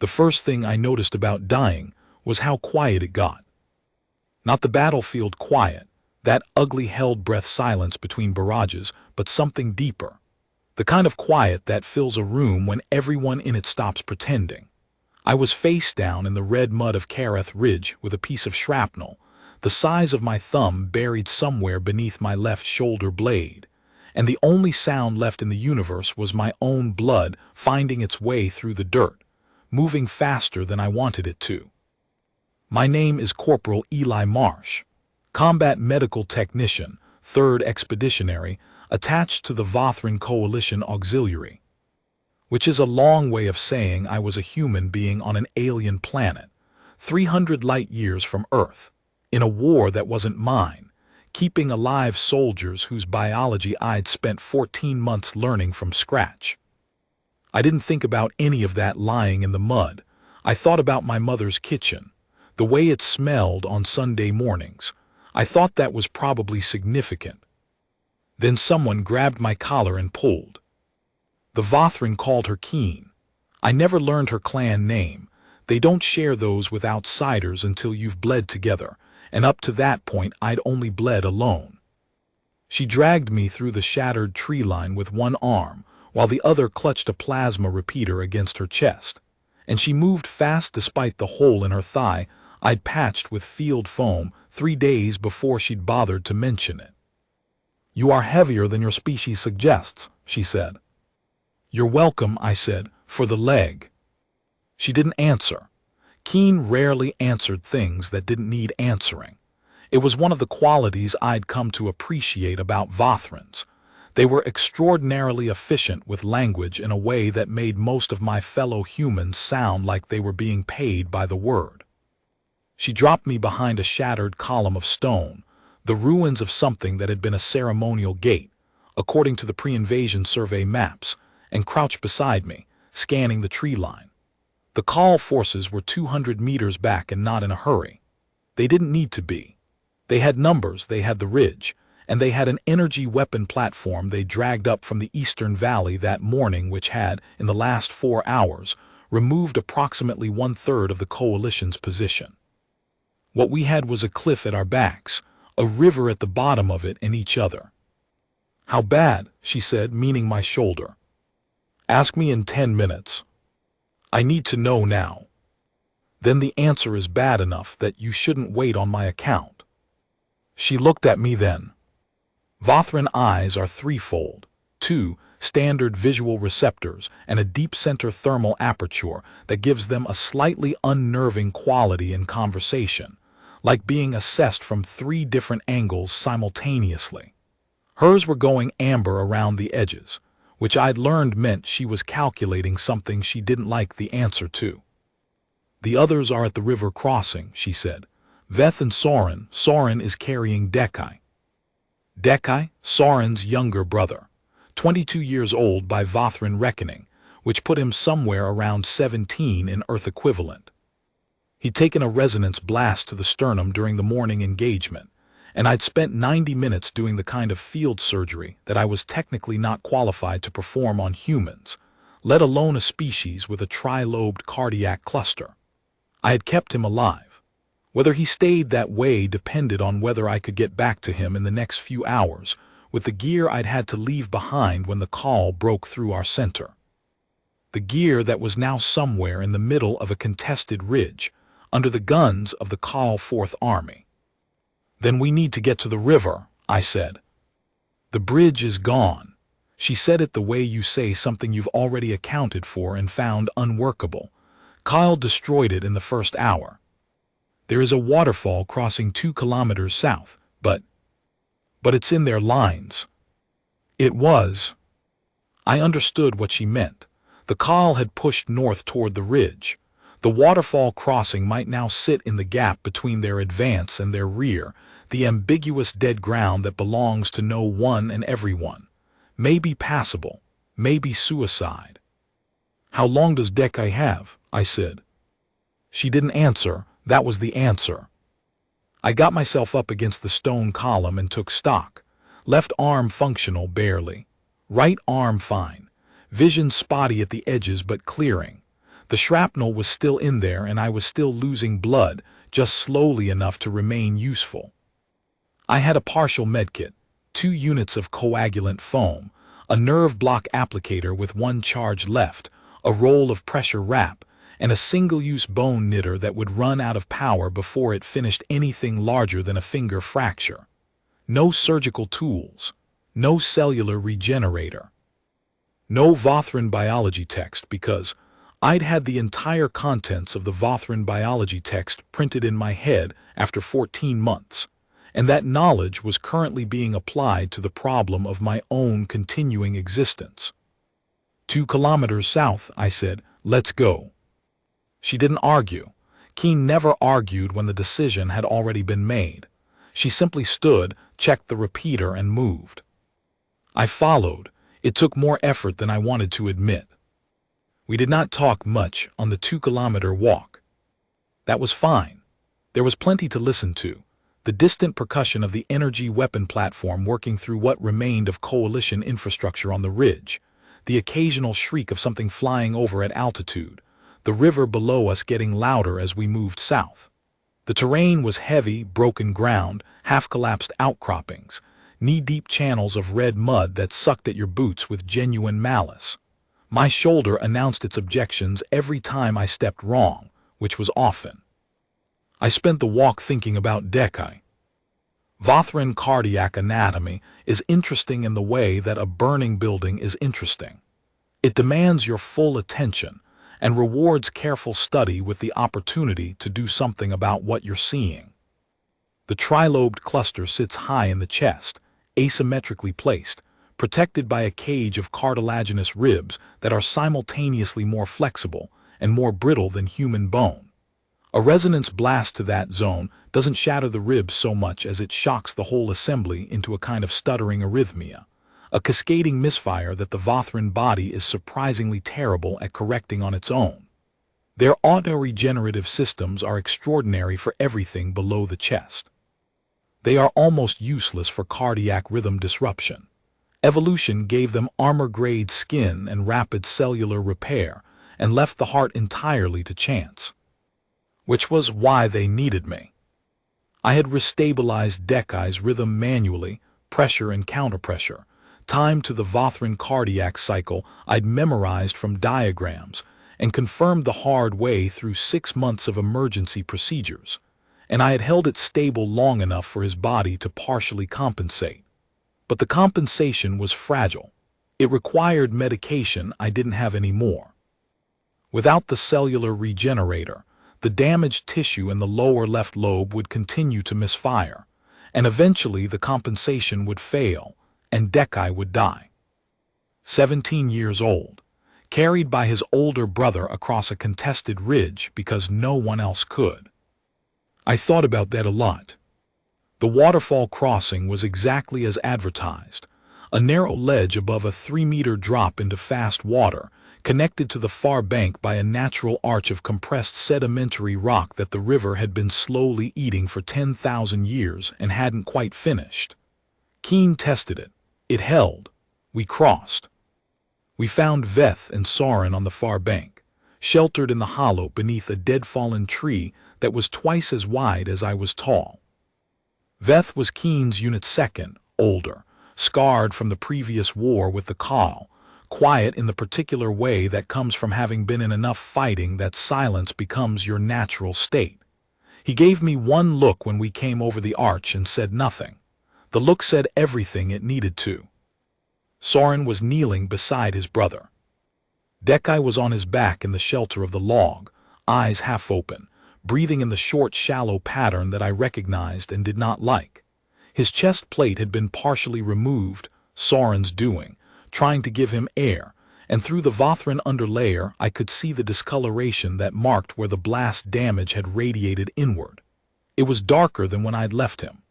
The first thing I noticed about dying was how quiet it got. Not the battlefield quiet, that ugly held-breath silence between barrages, but something deeper. The kind of quiet that fills a room when everyone in it stops pretending. I was face down in the red mud of Kareth Ridge with a piece of shrapnel, the size of my thumb buried somewhere beneath my left shoulder blade, and the only sound left in the universe was my own blood finding its way through the dirt, moving faster than I wanted it to. My name is Corporal Eli Marsh, Combat Medical Technician, 3rd Expeditionary, attached to the Vothran Coalition Auxiliary, which is a long way of saying I was a human being on an alien planet, 300 light-years from Earth, in a war that wasn't mine, keeping alive soldiers whose biology I'd spent 14 months learning from scratch. I didn't think about any of that lying in the mud. I thought about my mother's kitchen, the way it smelled on Sunday mornings. I thought that was probably significant. Then someone grabbed my collar and pulled. The Vothran called her Keen. I never learned her clan name. They don't share those with outsiders until you've bled together, and up to that point I'd only bled alone. She dragged me through the shattered tree line with one arm, while the other clutched a plasma repeater against her chest, and she moved fast despite the hole in her thigh I'd patched with field foam 3 days before she'd bothered to mention it. "You are heavier than your species suggests," she said. "You're welcome," I said, "for the leg." She didn't answer. Keen rarely answered things that didn't need answering. It was one of the qualities I'd come to appreciate about Vothrans. They were extraordinarily efficient with language in a way that made most of my fellow humans sound like they were being paid by the word. She dropped me behind a shattered column of stone, the ruins of something that had been a ceremonial gate, according to the pre-invasion survey maps, and crouched beside me, scanning the tree line. The call forces were 200 meters back and not in a hurry. They didn't need to be. They had numbers, they had the ridge, and they had an energy weapon platform they dragged up from the eastern valley that morning which had, in the last 4 hours, removed approximately 1/3 of the coalition's position. What we had was a cliff at our backs, a river at the bottom of it and each other. "How bad?" she said, meaning my shoulder. "Ask me in 10 minutes. I need to know now." "Then the answer is bad enough that you shouldn't wait on my account." She looked at me then. Vothran eyes are threefold: 2 standard visual receptors and a deep center thermal aperture that gives them a slightly unnerving quality in conversation, like being assessed from 3 different angles simultaneously. Hers were going amber around the edges, which I'd learned meant she was calculating something she didn't like the answer to. "The others are at the river crossing," she said. "Veth and Soren. Soren is carrying Dekai." Dekai, Soren's younger brother, 22 years old by Vothran reckoning, which put him somewhere around 17 in Earth equivalent. He'd taken a resonance blast to the sternum during the morning engagement, and I'd spent 90 minutes doing the kind of field surgery that I was technically not qualified to perform on humans, let alone a species with a tri-lobed cardiac cluster. I had kept him alive. Whether he stayed that way depended on whether I could get back to him in the next few hours with the gear I'd had to leave behind when the call broke through our center. The gear that was now somewhere in the middle of a contested ridge, under the guns of the Call Fourth Army. "Then we need to get to the river," I said. "The bridge is gone." She said it the way you say something you've already accounted for and found unworkable. "Kyle destroyed it in the first hour. There is a waterfall crossing 2 kilometers south, but it's in their lines." It was. I understood what she meant. The Kyle had pushed north toward the ridge. The waterfall crossing might now sit in the gap between their advance and their rear, the ambiguous dead ground that belongs to no one and everyone. Maybe passable, maybe suicide. "How long does Dekai have?" I said. She didn't answer. That was the answer. I got myself up against the stone column and took stock. Left arm functional barely. Right arm fine. Vision spotty at the edges but clearing. The shrapnel was still in there and I was still losing blood, just slowly enough to remain useful. I had a partial medkit, 2 units of coagulant foam, a nerve block applicator with 1 charge left, a roll of pressure wrap, and a single-use bone knitter that would run out of power before it finished anything larger than a finger fracture. No surgical tools, no cellular regenerator, no Vothran biology text because I'd had the entire contents of the Vothran biology text printed in my head after 14 months, and that knowledge was currently being applied to the problem of my own continuing existence. 2 kilometers south, I said, let's go. She didn't argue. Keen never argued when the decision had already been made. She simply stood, checked the repeater, and moved. I followed. It took more effort than I wanted to admit. We did not talk much on the 2-kilometer walk. That was fine. There was plenty to listen to. The distant percussion of the energy weapon platform working through what remained of coalition infrastructure on the ridge, the occasional shriek of something flying over at altitude, the river below us getting louder as we moved south. The terrain was heavy, broken ground, half-collapsed outcroppings, knee-deep channels of red mud that sucked at your boots with genuine malice. My shoulder announced its objections every time I stepped wrong, which was often. I spent the walk thinking about Dekai. Vothran cardiac anatomy is interesting in the way that a burning building is interesting. It demands your full attention and rewards careful study with the opportunity to do something about what you're seeing. The trilobed cluster sits high in the chest, asymmetrically placed, protected by a cage of cartilaginous ribs that are simultaneously more flexible and more brittle than human bone. A resonance blast to that zone doesn't shatter the ribs so much as it shocks the whole assembly into a kind of stuttering arrhythmia, a cascading misfire that the Vothran body is surprisingly terrible at correcting on its own. Their auto-regenerative systems are extraordinary for everything below the chest. They are almost useless for cardiac rhythm disruption. Evolution gave them armor-grade skin and rapid cellular repair and left the heart entirely to chance. Which was why they needed me. I had restabilized Dekai's rhythm manually, pressure and counterpressure, timed to the Vothran cardiac cycle I'd memorized from diagrams, and confirmed the hard way through 6 months of emergency procedures, and I had held it stable long enough for his body to partially compensate. But the compensation was fragile. It required medication I didn't have anymore. Without the cellular regenerator, the damaged tissue in the lower left lobe would continue to misfire, and eventually the compensation would fail, and Dekai would die. 17 years old, carried by his older brother across a contested ridge because no one else could. I thought about that a lot. The waterfall crossing was exactly as advertised, a narrow ledge above a 3-meter drop into fast water, connected to the far bank by a natural arch of compressed sedimentary rock that the river had been slowly eating for 10,000 years and hadn't quite finished. Keen tested it. It held. We crossed. We found Veth and Soren on the far bank, sheltered in the hollow beneath a dead-fallen tree that was twice as wide as I was tall. Veth was Keen's unit second, older, scarred from the previous war with the Khal, quiet in the particular way that comes from having been in enough fighting that silence becomes your natural state. He gave me one look when we came over the arch and said nothing. The look said everything it needed to. Soren was kneeling beside his brother. Dekai was on his back in the shelter of the log, eyes half open, breathing in the short, shallow pattern that I recognized and did not like. His chest plate had been partially removed, Soren's doing, trying to give him air, and through the Vothran underlayer I could see the discoloration that marked where the blast damage had radiated inward. It was darker than when I'd left him.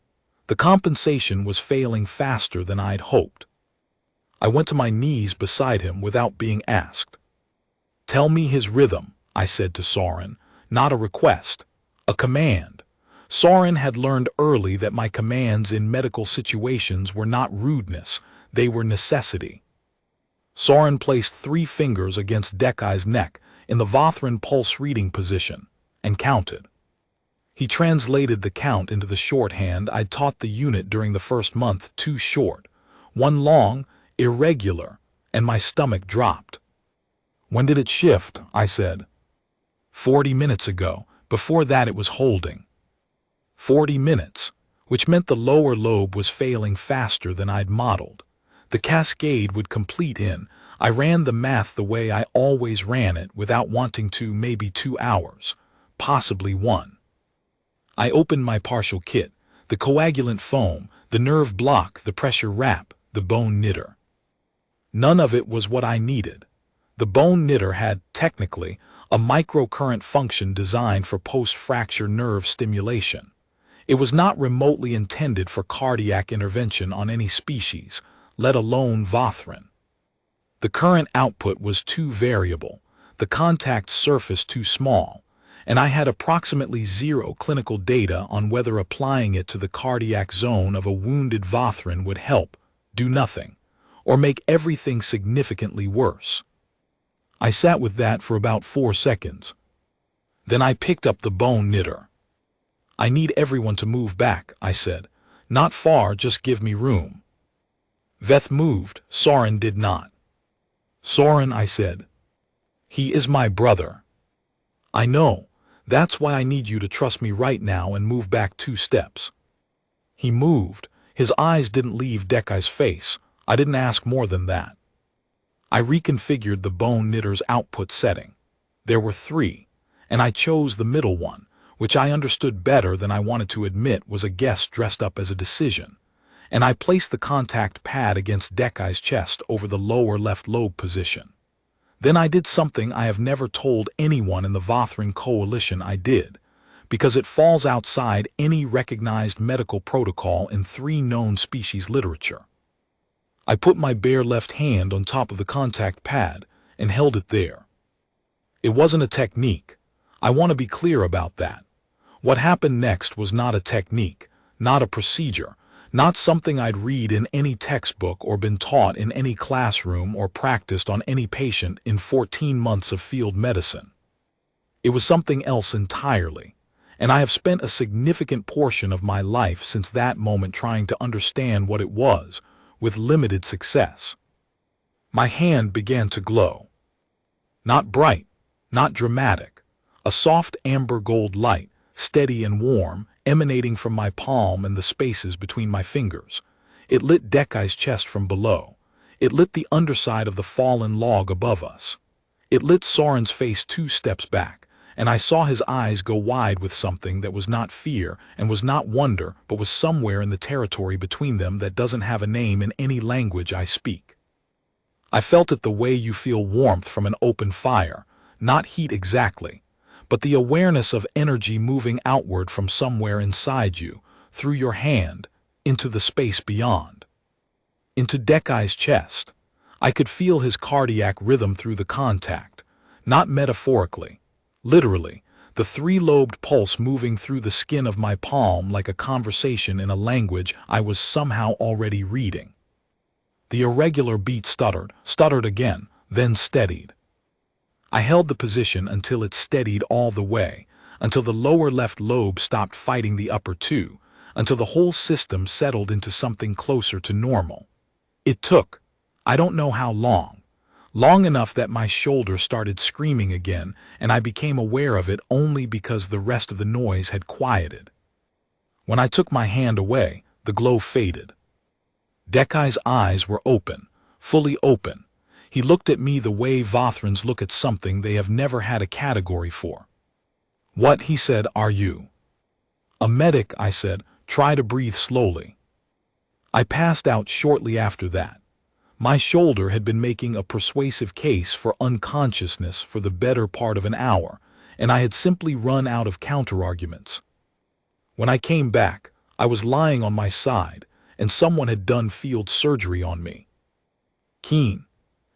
The compensation was failing faster than I'd hoped. I went to my knees beside him without being asked. "Tell me his rhythm," I said to Soren, not a request, a command. Soren had learned early that my commands in medical situations were not rudeness, they were necessity. Soren placed 3 fingers against Dekai's neck, in the Vothran pulse reading position, and counted. He translated the count into the shorthand I'd taught the unit during the first month, 2 short, 1 long, irregular, and my stomach dropped. "When did it shift?" I said. 40 minutes ago. Before that it was holding. 40 minutes, which meant the lower lobe was failing faster than I'd modeled. The cascade would complete in, I ran the math the way I always ran it without wanting to, maybe 2 hours, possibly 1. I opened my partial kit, the coagulant foam, the nerve block, the pressure wrap, the bone knitter. None of it was what I needed. The bone knitter had, technically, a microcurrent function designed for post-fracture nerve stimulation. It was not remotely intended for cardiac intervention on any species, let alone Vothran. The current output was too variable, the contact surface too small, and I had approximately 0 clinical data on whether applying it to the cardiac zone of a wounded Vothran would help, do nothing, or make everything significantly worse. I sat with that for about 4 seconds. Then I picked up the bone knitter. "I need everyone to move back," I said. "Not far, just give me room." Veth moved, Soren did not. "Soren," I said. "He is my brother." "I know. That's why I need you to trust me right now and move back 2 steps. He moved. His eyes didn't leave Dekai's face. I didn't ask more than that. I reconfigured the bone knitter's output setting. There were 3, and I chose the middle one, which I understood better than I wanted to admit was a guess dressed up as a decision, and I placed the contact pad against Dekai's chest over the lower left lobe position. Then I did something I have never told anyone in the Vothran Coalition I did, because it falls outside any recognized medical protocol in 3 known species literature. I put my bare left hand on top of the contact pad and held it there. It wasn't a technique. I want to be clear about that. What happened next was not a technique, not a procedure, not something I'd read in any textbook or been taught in any classroom or practiced on any patient in 14 months of field medicine. It was something else entirely, and I have spent a significant portion of my life since that moment trying to understand what it was, with limited success. My hand began to glow. Not bright, not dramatic, a soft amber gold light, steady and warm, emanating from my palm and the spaces between my fingers. It lit Dekai's chest from below. It lit the underside of the fallen log above us. It lit Soren's face 2 steps back, and I saw his eyes go wide with something that was not fear and was not wonder, but was somewhere in the territory between them that doesn't have a name in any language I speak. I felt it the way you feel warmth from an open fire, not heat exactly, but the awareness of energy moving outward from somewhere inside you, through your hand, into the space beyond. Into Dekai's chest. I could feel his cardiac rhythm through the contact, not metaphorically. Literally, the 3-lobed pulse moving through the skin of my palm like a conversation in a language I was somehow already reading. The irregular beat stuttered again, then steadied. I held the position until it steadied all the way, until the lower left lobe stopped fighting the upper 2, until the whole system settled into something closer to normal. It took, I don't know how long. Long enough that my shoulder started screaming again, and I became aware of it only because the rest of the noise had quieted. When I took my hand away, the glow faded. Dekai's eyes were open, fully open. He looked at me the way Vothrans look at something they have never had a category for. "What," he said, "are you?" "A medic," I said. "Try to breathe slowly." I passed out shortly after that. My shoulder had been making a persuasive case for unconsciousness for the better part of an hour, and I had simply run out of counterarguments. When I came back, I was lying on my side, and someone had done field surgery on me. Keen.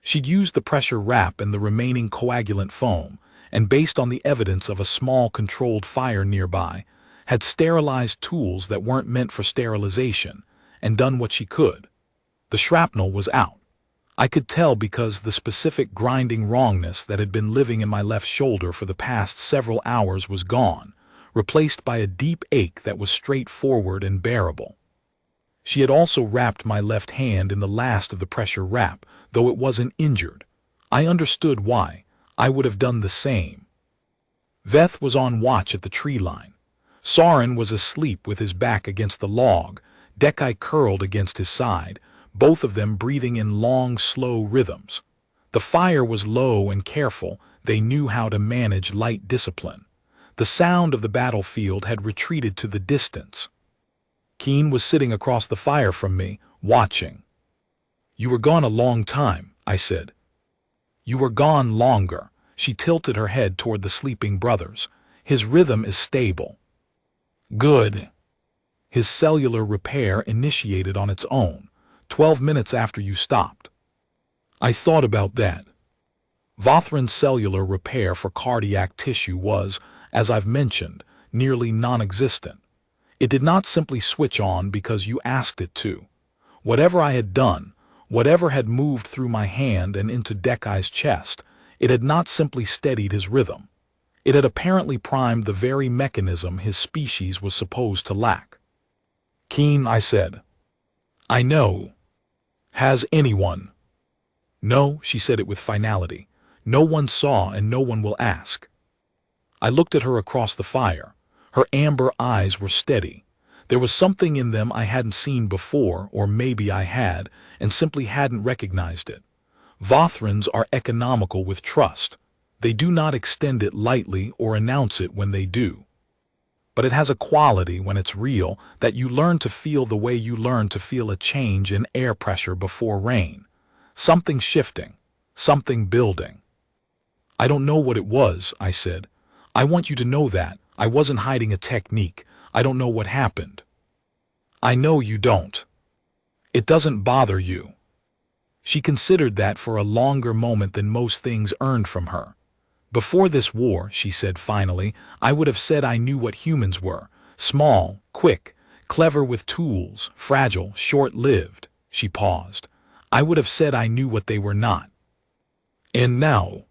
She'd used the pressure wrap and the remaining coagulant foam, and based on the evidence of a small controlled fire nearby, had sterilized tools that weren't meant for sterilization, and done what she could. The shrapnel was out. I could tell because the specific grinding wrongness that had been living in my left shoulder for the past several hours was gone, replaced by a deep ache that was straightforward and bearable. She had also wrapped my left hand in the last of the pressure wrap, though it wasn't injured. I understood why. I would have done the same. Veth was on watch at the tree line. Soren was asleep with his back against the log, Dekai curled against his side, both of them breathing in long, slow rhythms. The fire was low and careful. They knew how to manage light discipline. The sound of the battlefield had retreated to the distance. Keen was sitting across the fire from me, watching. "You were gone a long time," I said. "You were gone longer." She tilted her head toward the sleeping brothers. "His rhythm is stable." "Good." "His cellular repair initiated on its own, 12 minutes after you stopped." I thought about that. Vothran's cellular repair for cardiac tissue was, as I've mentioned, nearly non-existent. It did not simply switch on because you asked it to. Whatever I had done, whatever had moved through my hand and into Dekai's chest, it had not simply steadied his rhythm. It had apparently primed the very mechanism his species was supposed to lack. "Keen," I said. "I know. Has anyone?" "No," she said it with finality. "No one saw and no one will ask." I looked at her across the fire. Her amber eyes were steady. There was something in them I hadn't seen before, or maybe I had, and simply hadn't recognized it. Vothrans are economical with trust. They do not extend it lightly or announce it when they do. But it has a quality when it's real that you learn to feel the way you learn to feel a change in air pressure before rain. Something shifting, something building. "I don't know what it was," I said. "I want you to know that. I wasn't hiding a technique. I don't know what happened." "I know you don't. It doesn't bother you." She considered that for a longer moment than most things earned from her. "Before this war," she said finally, "I would have said I knew what humans were. Small, quick, clever with tools, fragile, short-lived." She paused. "I would have said I knew what they were not." "And now?"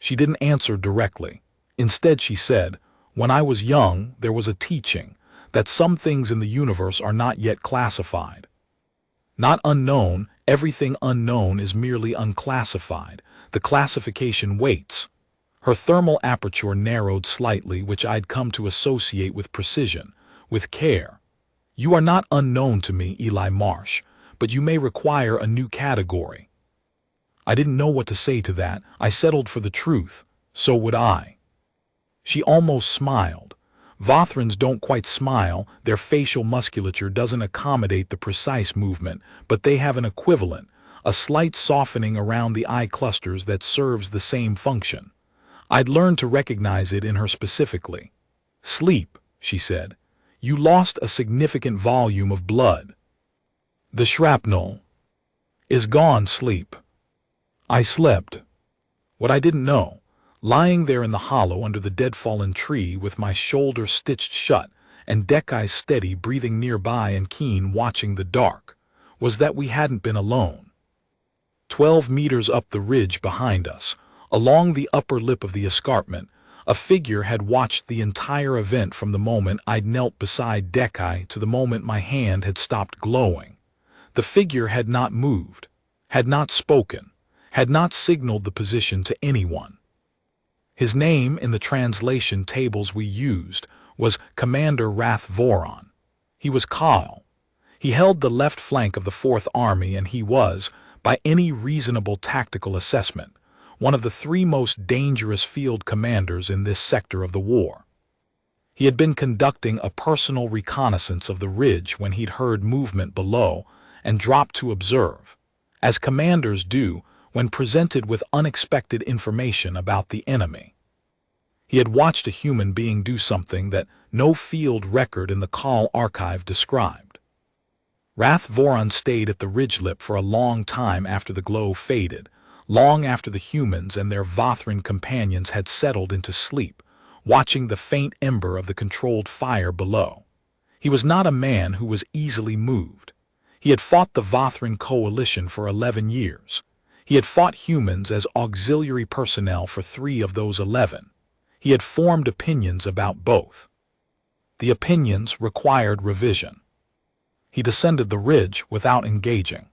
She didn't answer directly. Instead she said, "When I was young, there was a teaching that some things in the universe are not yet classified. Not unknown, everything unknown is merely unclassified. The classification waits." Her thermal aperture narrowed slightly, which I'd come to associate with precision, with care. "You are not unknown to me, Eli Marsh, but you may require a new category." I didn't know what to say to that. I settled for the truth. So would I. She almost smiled. Vothrans don't quite smile. Their facial musculature doesn't accommodate the precise movement, but they have an equivalent, a slight softening around the eye clusters that serves the same function. I'd learned to recognize it in her specifically. "Sleep," she said. "You lost a significant volume of blood. The shrapnel is gone." Sleep. I slept. What I didn't know, lying there in the hollow under the dead fallen tree with my shoulder stitched shut and Dekai steady breathing nearby and Keen watching the dark, was that we hadn't been alone. 12 meters up the ridge behind us, along the upper lip of the escarpment, a figure had watched the entire event from the moment I'd knelt beside Dekai to the moment my hand had stopped glowing. The figure had not moved, had not spoken, had not signaled the position to anyone. His name in the translation tables we used was Commander Rath Voron. He was Kyle. He held the left flank of the Fourth Army and he was, by any reasonable tactical assessment, one of the 3 most dangerous field commanders in this sector of the war. He had been conducting a personal reconnaissance of the ridge when he'd heard movement below and dropped to observe, as commanders do when presented with unexpected information about the enemy. He had watched a human being do something that no field record in the Call archive described. Rath Voron stayed at the ridge lip for a long time after the glow faded, long after the humans and their Vothran companions had settled into sleep, watching the faint ember of the controlled fire below. He was not a man who was easily moved. He had fought the Vothran coalition for 11 years. He had fought humans as auxiliary personnel for 3 of those 11. He had formed opinions about both. The opinions required revision. He descended the ridge without engaging.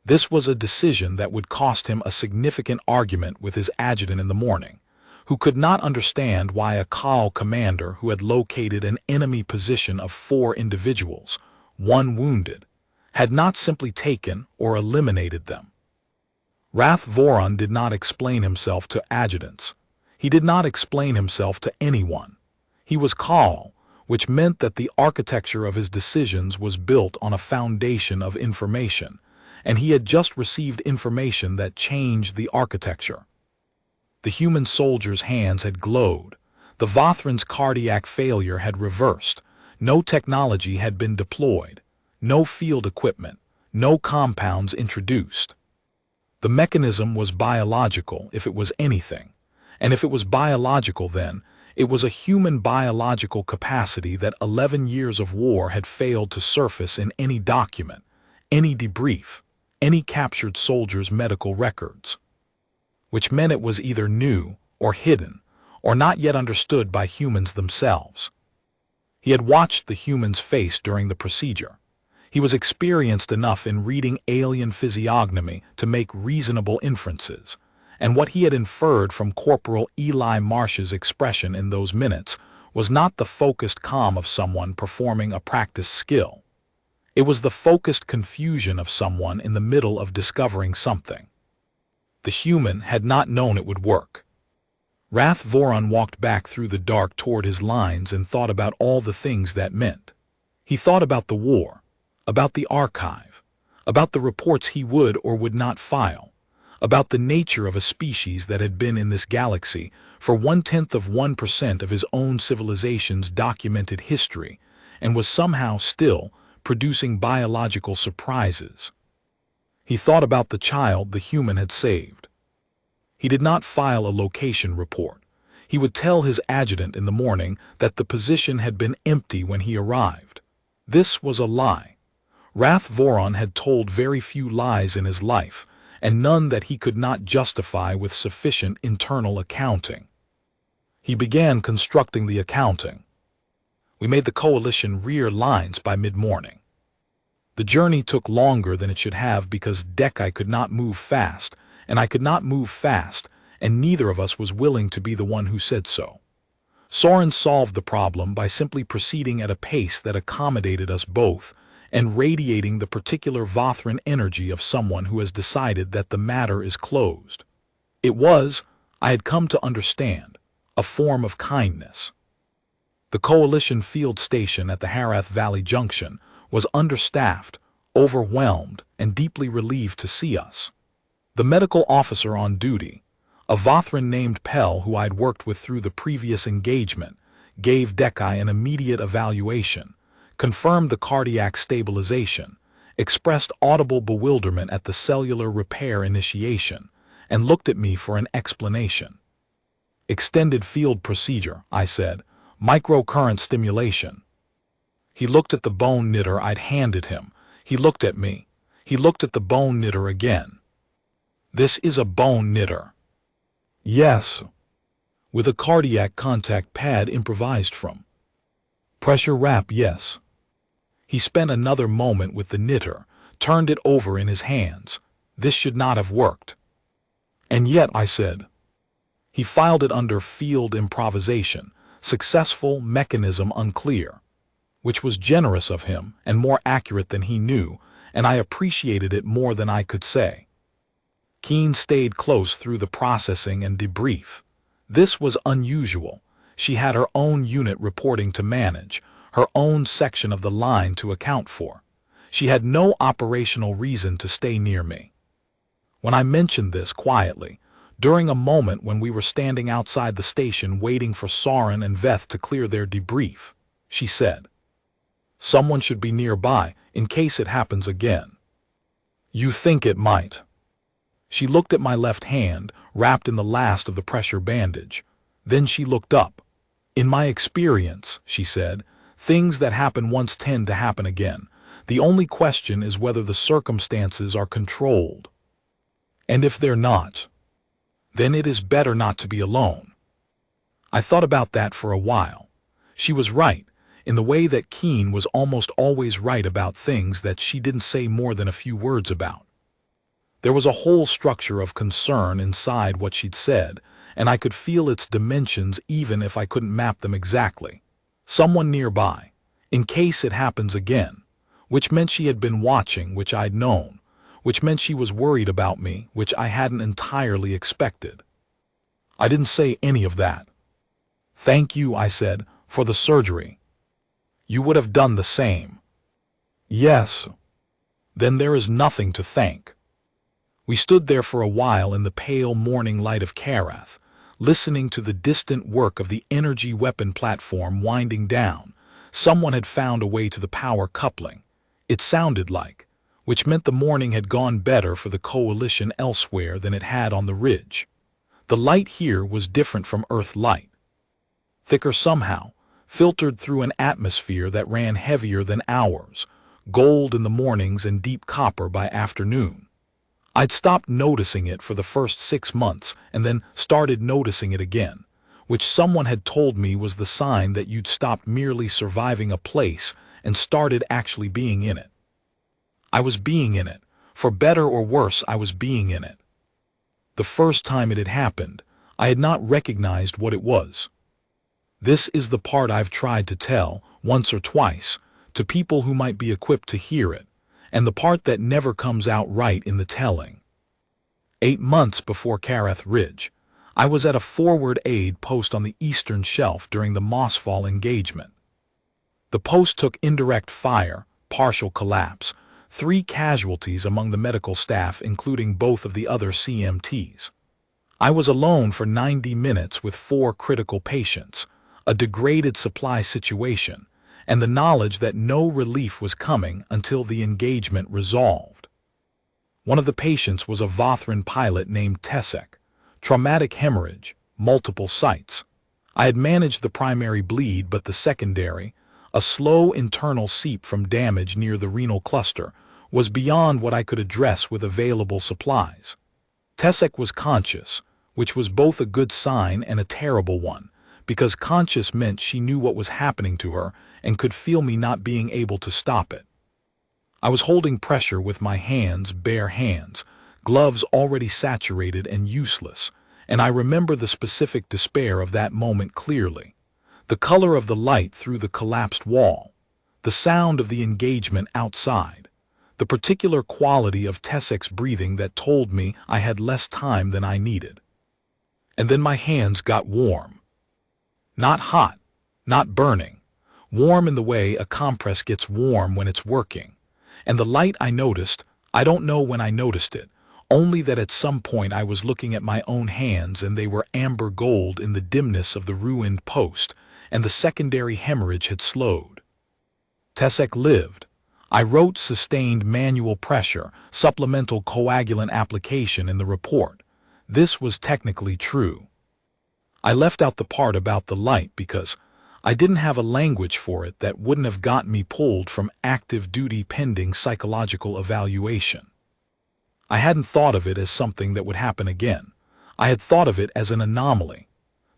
This was a decision that would cost him a significant argument with his adjutant in the morning, who could not understand why a Khal commander who had located an enemy position of 4 individuals, 1 wounded, had not simply taken or eliminated them. Wrath Voron did not explain himself to adjutants. He did not explain himself to anyone. He was Khal, which meant that the architecture of his decisions was built on a foundation of information, and he had just received information that changed the architecture. The human soldier's hands had glowed. The Vothran's cardiac failure had reversed. No technology had been deployed. No field equipment. No compounds introduced. The mechanism was biological, if it was anything. And if it was biological then, it was a human biological capacity that 11 years of war had failed to surface in any document, any debrief, any captured soldier's medical records. Which meant it was either new or hidden, or not yet understood by humans themselves. He had watched the humans face during the procedure. He was experienced enough in reading alien physiognomy to make reasonable inferences, and what he had inferred from Corporal Eli Marsh's expression in those minutes was not the focused calm of someone performing a practiced skill. It was the focused confusion of someone in the middle of discovering something. The human had not known it would work. Wrath Voron walked back through the dark toward his lines and thought about all the things that meant. He thought about the war, about the archive, about the reports he would or would not file, about the nature of a species that had been in this galaxy for 0.1% of his own civilization's documented history and was somehow still producing biological surprises. He thought about the child the human had saved. He did not file a location report. He would tell his adjutant in the morning that the position had been empty when he arrived. This was a lie. Wrath Voron had told very few lies in his life, and none that he could not justify with sufficient internal accounting. He began constructing the accounting. We made the coalition rear lines by mid-morning. The journey took longer than it should have because Dekai could not move fast, and I could not move fast, and neither of us was willing to be the one who said so. Soren solved the problem by simply proceeding at a pace that accommodated us both, and radiating the particular Vothran energy of someone who has decided that the matter is closed. It was, I had come to understand, a form of kindness. The coalition field station at the Harath Valley Junction was understaffed, overwhelmed, and deeply relieved to see us. The medical officer on duty, a Vothran named Pell who I'd worked with through the previous engagement, gave Dekai an immediate evaluation, confirmed the cardiac stabilization, expressed audible bewilderment at the cellular repair initiation, and looked at me for an explanation. Extended field procedure, I said, microcurrent stimulation. He looked at the bone knitter I'd handed him. He looked at me. He looked at the bone knitter again. This is a bone knitter. Yes. With a cardiac contact pad improvised from. Pressure wrap, yes. He spent another moment with the knitter, turned it over in his hands. This should not have worked. And yet, I said. He filed it under field improvisation, successful mechanism unclear, which was generous of him and more accurate than he knew, and I appreciated it more than I could say. Keen stayed close through the processing and debrief. This was unusual. She had her own unit reporting to manage, her own section of the line to account for. She had no operational reason to stay near me. When I mentioned this quietly, during a moment when we were standing outside the station waiting for Soren and Veth to clear their debrief, she said, "Someone should be nearby in case it happens again." "You think it might?" She looked at my left hand, wrapped in the last of the pressure bandage. Then she looked up. "In my experience," she said, "things that happen once tend to happen again. The only question is whether the circumstances are controlled. And if they're not, then it is better not to be alone. I thought about that for a while. She was right, in the way that Keen was almost always right about things that she didn't say more than a few words about. There was a whole structure of concern inside what she'd said, and I could feel its dimensions even if I couldn't map them exactly. Someone nearby, in case it happens again, which meant she had been watching, which I'd known, which meant she was worried about me, which I hadn't entirely expected. I didn't say any of that. "Thank you," I said, "for the surgery. You would have done the same." "Yes." "Then there is nothing to thank." We stood there for a while in the pale morning light of Karath, listening to the distant work of the energy weapon platform winding down. Someone had found a way to the power coupling, it sounded like, which meant the morning had gone better for the coalition elsewhere than it had on the ridge. The light here was different from Earth light. Thicker somehow, filtered through an atmosphere that ran heavier than ours, gold in the mornings and deep copper by afternoon. I'd stopped noticing it for the first 6 months and then started noticing it again, which someone had told me was the sign that you'd stopped merely surviving a place and started actually being in it. I was being in it. For better or worse, I was being in it. The first time it had happened, I had not recognized what it was. This is the part I've tried to tell, once or twice, to people who might be equipped to hear it, and the part that never comes out right in the telling. 8 months before Karath Ridge, I was at a forward aid post on the eastern shelf during the Mossfall engagement. The post took indirect fire, partial collapse, 3 casualties among the medical staff, including both of the other CMTs. I was alone for 90 minutes with 4 critical patients, a degraded supply situation, and the knowledge that no relief was coming until the engagement resolved. One of the patients was a Vothran pilot named Tessek. Traumatic hemorrhage, multiple sites. I had managed the primary bleed, but the secondary, a slow internal seep from damage near the renal cluster, was beyond what I could address with available supplies. Tessek was conscious, which was both a good sign and a terrible one, because conscious meant she knew what was happening to her and could feel me not being able to stop it. I was holding pressure with my hands, bare hands, gloves already saturated and useless, and I remember the specific despair of that moment clearly. The color of the light through the collapsed wall, the sound of the engagement outside, the particular quality of Tessek's breathing that told me I had less time than I needed. And then my hands got warm. Not hot, not burning, warm in the way a compress gets warm when it's working. And the light I noticed, I don't know when I noticed it, only that at some point I was looking at my own hands and they were amber gold in the dimness of the ruined post, and the secondary hemorrhage had slowed. Tessek lived. I wrote sustained manual pressure, supplemental coagulant application in the report. This was technically true. I left out the part about the light because I didn't have a language for it that wouldn't have got me pulled from active duty pending psychological evaluation. I hadn't thought of it as something that would happen again. I had thought of it as an anomaly.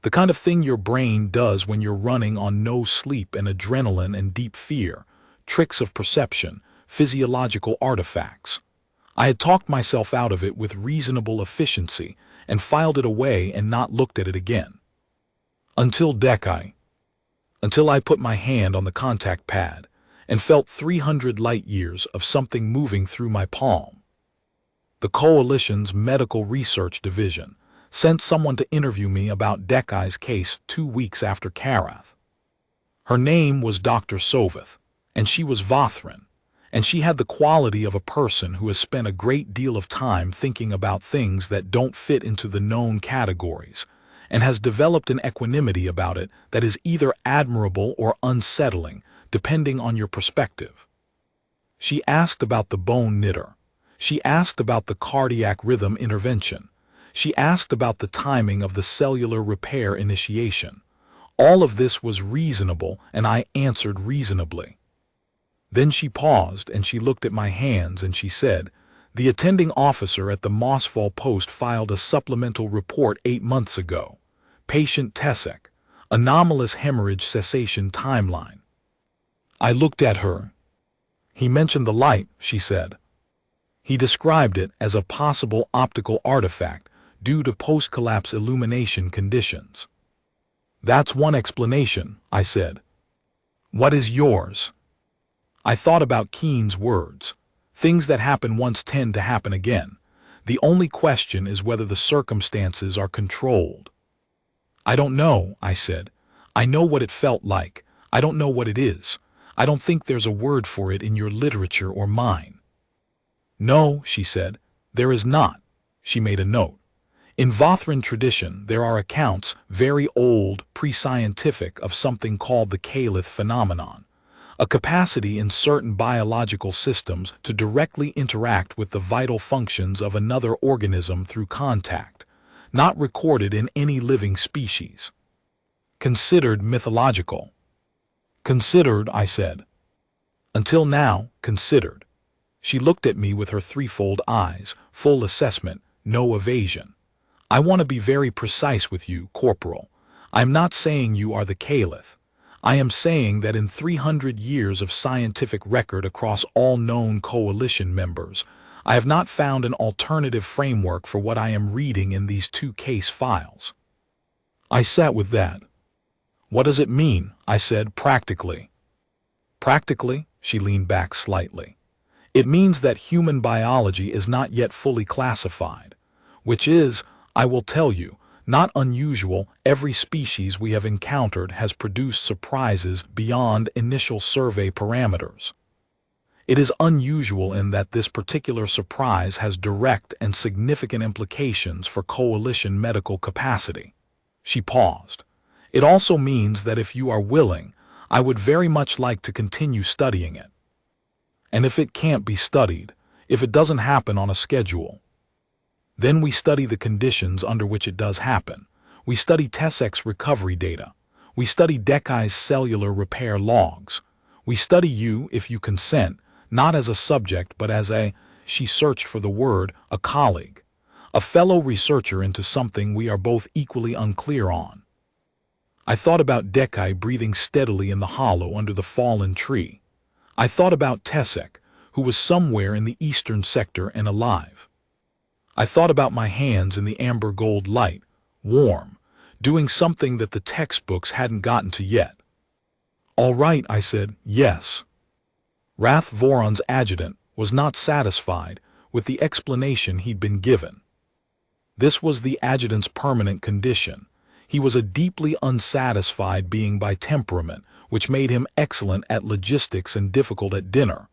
The kind of thing your brain does when you're running on no sleep and adrenaline and deep fear, tricks of perception, physiological artifacts. I had talked myself out of it with reasonable efficiency and filed it away and not looked at it again. Until I put my hand on the contact pad and felt 300 light years of something moving through my palm. The Coalition's Medical Research Division sent someone to interview me about Dekai's case 2 weeks after Karath. Her name was Dr. Soveth, and she was Vothran, and she had the quality of a person who has spent a great deal of time thinking about things that don't fit into the known categories, and has developed an equanimity about it that is either admirable or unsettling, depending on your perspective. She asked about the bone knitter. She asked about the cardiac rhythm intervention. She asked about the timing of the cellular repair initiation. All of this was reasonable, and I answered reasonably. Then she paused and she looked at my hands and she said, "The attending officer at the Mossfall post filed a supplemental report 8 months ago. Patient Tesek, anomalous hemorrhage cessation timeline." I looked at her. "He mentioned the light," she said. "He described it as a possible optical artifact due to post-collapse illumination conditions." "That's one explanation," I said. "What is yours?" I thought about Keen's words. Things that happen once tend to happen again. The only question is whether the circumstances are controlled. "I don't know," I said. "I know what it felt like. I don't know what it is. I don't think there's a word for it in your literature or mine." "No," she said, "there is not." She made a note. "In Vothran tradition, there are accounts, very old, pre-scientific, of something called the Caliph phenomenon, a capacity in certain biological systems to directly interact with the vital functions of another organism through contact, not recorded in any living species. Considered mythological." "Considered," I said. "Until now, considered." She looked at me with her threefold eyes, full assessment, no evasion. "I want to be very precise with you, Corporal. I'm not saying you are the Caliph. I am saying that in 300 years of scientific record across all known coalition members, I have not found an alternative framework for what I am reading in these 2 case files." I sat with that. "What does it mean?" I said, "practically." "Practically," she leaned back slightly, "it means that human biology is not yet fully classified, which is, I will tell you, not unusual. Every species we have encountered has produced surprises beyond initial survey parameters. It is unusual in that this particular surprise has direct and significant implications for coalition medical capacity." She paused. "It also means that if you are willing, I would very much like to continue studying it. And if it can't be studied, if it doesn't happen on a schedule, then we study the conditions under which it does happen. We study Tesek's recovery data. We study Dekai's cellular repair logs. We study you, if you consent, not as a subject but as a," she searched for the word, "a colleague, a fellow researcher into something we are both equally unclear on." I thought about Dekai breathing steadily in the hollow under the fallen tree. I thought about Tesek, who was somewhere in the eastern sector and alive. I thought about my hands in the amber gold light, warm, doing something that the textbooks hadn't gotten to yet. "All right," I said, "yes." Rath Voron's adjutant was not satisfied with the explanation he'd been given. This was the adjutant's permanent condition. He was a deeply unsatisfied being by temperament, which made him excellent at logistics and difficult at dinner.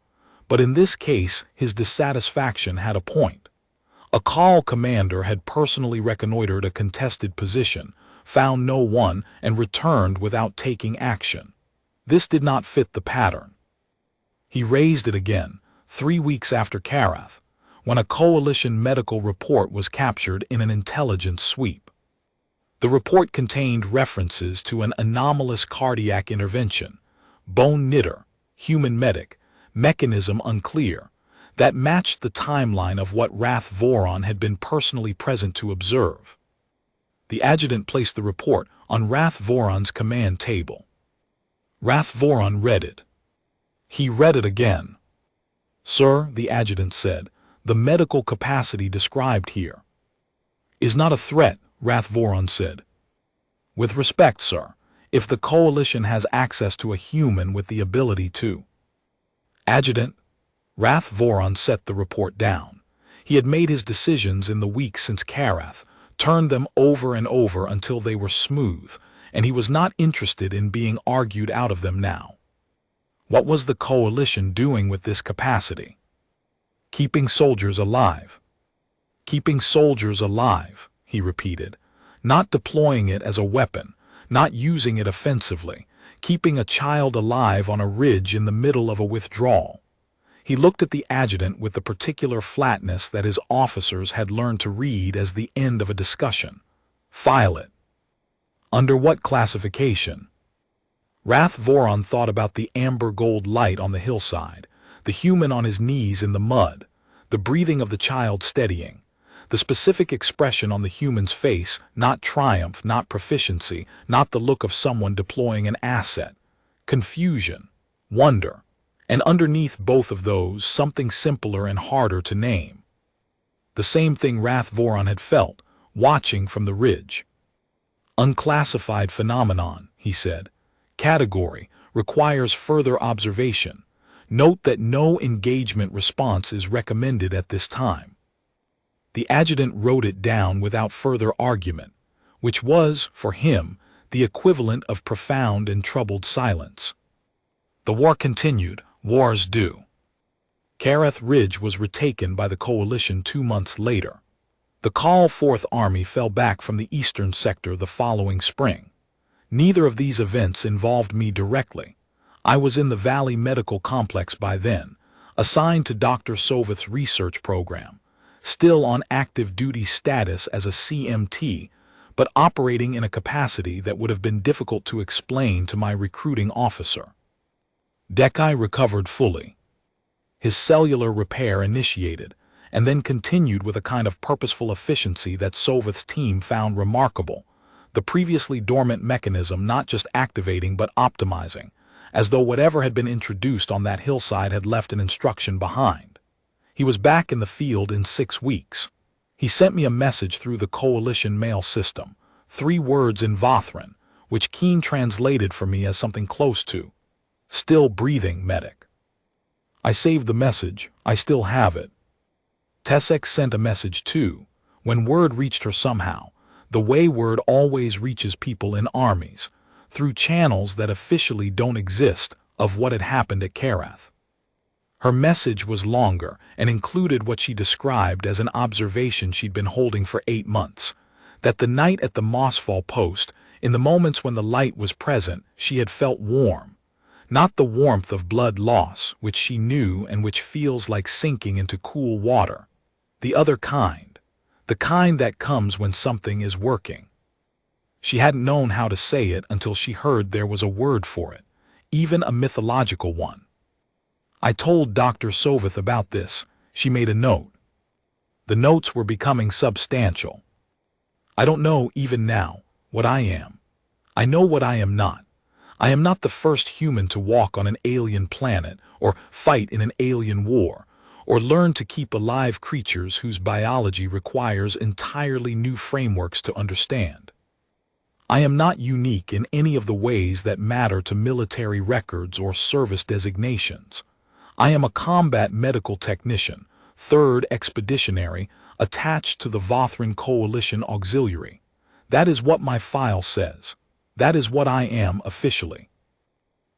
But in this case, his dissatisfaction had a point. A call commander had personally reconnoitered a contested position, found no one, and returned without taking action. This did not fit the pattern. He raised it again, 3 weeks after Karath, when a coalition medical report was captured in an intelligence sweep. The report contained references to an anomalous cardiac intervention, bone knitter, human medic, mechanism unclear, that matched the timeline of what Rath Voron had been personally present to observe. The adjutant placed the report on Rath Voron's command table. Rath Voron read it. He read it again. "Sir," the adjutant said, "the medical capacity described here is not a threat," Rath Voron said. "With respect, sir, if the coalition has access to a human with the ability to—" "Adjutant," Rath Voron set the report down. He had made his decisions in the weeks since Karath, turned them over and over until they were smooth, and he was not interested in being argued out of them now. What was the coalition doing with this capacity? Keeping soldiers alive. Keeping soldiers alive, he repeated. Not deploying it as a weapon, not using it offensively, keeping a child alive on a ridge in the middle of a withdrawal. He looked at the adjutant with the particular flatness that his officers had learned to read as the end of a discussion. File it. Under what classification? Rath Voron thought about the amber gold light on the hillside, the human on his knees in the mud, the breathing of the child steadying, the specific expression on the human's face, not triumph, not proficiency, not the look of someone deploying an asset, confusion, wonder, and underneath both of those, something simpler and harder to name. The same thing Rath Voron had felt, watching from the ridge. Unclassified phenomenon, he said. Category, requires further observation. Note that no engagement response is recommended at this time. The adjutant wrote it down without further argument, which was, for him, the equivalent of profound and troubled silence. The war continued. Wars do. Kareth Ridge was retaken by the coalition 2 months later. The Call Fourth Army fell back from the eastern sector the following spring. Neither of these events involved me directly. I was in the Valley Medical Complex by then, assigned to Dr. Soveth's research program, still on active duty status as a CMT, but operating in a capacity that would have been difficult to explain to my recruiting officer. Dekai recovered fully. His cellular repair initiated, and then continued with a kind of purposeful efficiency that Soveth's team found remarkable, the previously dormant mechanism not just activating but optimizing, as though whatever had been introduced on that hillside had left an instruction behind. He was back in the field in 6 weeks. He sent me a message through the coalition mail system, 3 words in Vothran, which Keen translated for me as something close to, "Still breathing, medic." I saved the message. I still have it. Tessek sent a message too. When word reached her somehow, the way word always reaches people in armies, through channels that officially don't exist, of what had happened at Kareth. Her message was longer and included what she described as an observation she'd been holding for 8 months, that the night at the Mossfall post, in the moments when the light was present, she had felt warm. Not the warmth of blood loss, which she knew and which feels like sinking into cool water. The other kind. The kind that comes when something is working. She hadn't known how to say it until she heard there was a word for it, even a mythological one. I told Dr. Soveth about this. She made a note. The notes were becoming substantial. I don't know, even now, what I am. I know what I am not. I am not the first human to walk on an alien planet, or fight in an alien war, or learn to keep alive creatures whose biology requires entirely new frameworks to understand. I am not unique in any of the ways that matter to military records or service designations. I am a combat medical technician, 3rd Expeditionary, attached to the Vothran Coalition Auxiliary. That is what my file says. That is what I am officially.